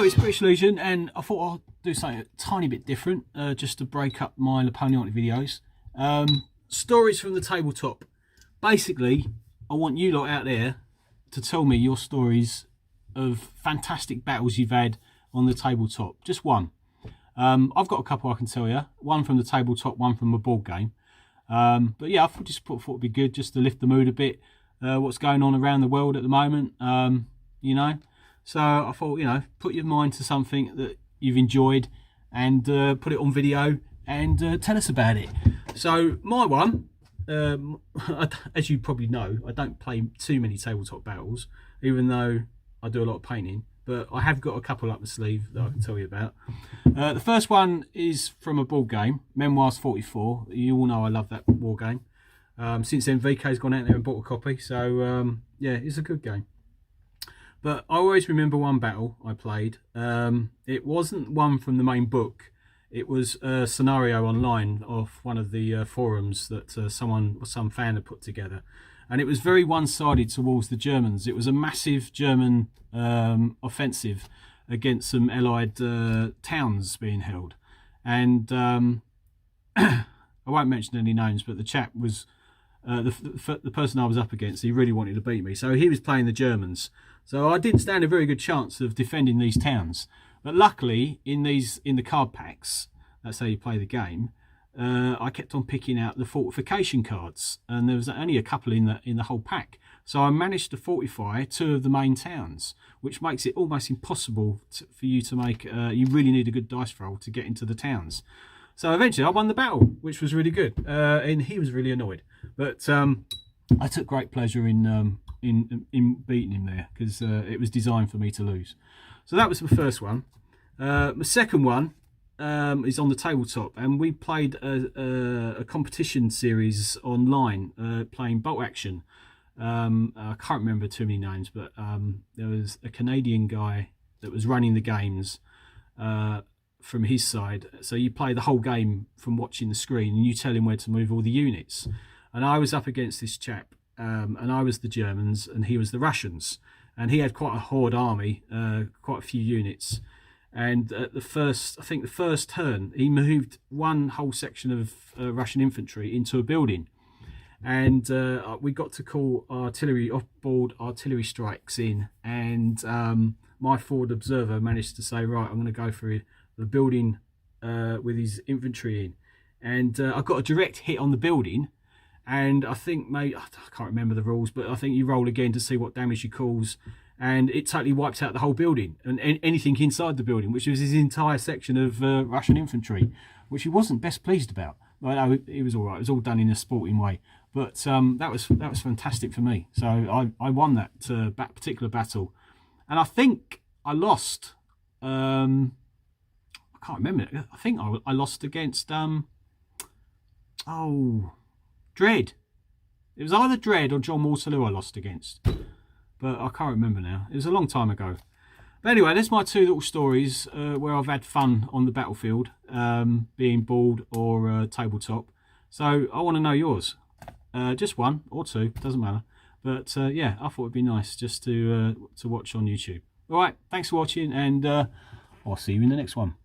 it's British Legion, and I thought I'd do something a tiny bit different, just to break up my Napoleonic videos. Stories from the tabletop. Basically, I want you lot out there to tell me your stories of fantastic battles you've had on the tabletop. Just one. I've got a couple I can tell you. One from the tabletop, one from a board game. But yeah, I thought it'd be good just to lift the mood a bit. What's going on around the world at the moment, you know. So I thought, you know, put your mind to something that you've enjoyed and put it on video and tell us about it. So my one, as you probably know, I don't play too many tabletop battles, even though I do a lot of painting, but I have got a couple up the sleeve that I can tell you about. The first one is from a board game, Memoirs 44. You all know I love that war game. Since then, VK's gone out there and bought a copy, so yeah, it's a good game. But I always remember one battle I played. It wasn't one from the main book. It was a scenario online off one of the forums that some fan had put together. And it was very one-sided towards the Germans. It was a massive German offensive against some Allied towns being held. And I won't mention any names, but the chap was... the person I was up against, he really wanted to beat me. So he was playing the Germans. So I didn't stand a very good chance of defending these towns. But luckily, in the card packs, that's how you play the game, I kept on picking out the fortification cards. And there was only a couple in the whole pack. So I managed to fortify 2 of the main towns, which makes it almost impossible for you to make... you really need a good dice roll to get into the towns. So eventually I won the battle, which was really good. And he was really annoyed. But I took great pleasure in beating him there, because it was designed for me to lose. So that was the first one. The second one is on the tabletop, and we played a competition series online, playing bolt action. I can't remember too many names, but there was a Canadian guy that was running the games from his side. So you play the whole game from watching the screen, and you tell him where to move all the units. And I was up against this chap, and I was the Germans and he was the Russians, and he had quite a horde army, quite a few units. And at the first turn, he moved one whole section of Russian infantry into a building, and we got to call artillery off-board artillery strikes in, and my forward observer managed to say, right, I'm going to go for the building with his infantry in, and I got a direct hit on the building. And I think, I can't remember the rules, but I think you roll again to see what damage you cause, and it totally wiped out the whole building and anything inside the building, which was his entire section of Russian infantry, which he wasn't best pleased about. But no, it was all right. It was all done in a sporting way. But that was fantastic for me. So I won that particular battle, and I think I lost. I can't remember. I think I lost against Dread. It was either Dread or John Waterloo I lost against, but I can't remember now. It was a long time ago. But anyway, there's my 2 little stories where I've had fun on the battlefield, being board or tabletop. So I want to know yours. Just 1 or 2, doesn't matter. But yeah, I thought it'd be nice just to watch on YouTube. All right, thanks for watching, and I'll see you in the next one.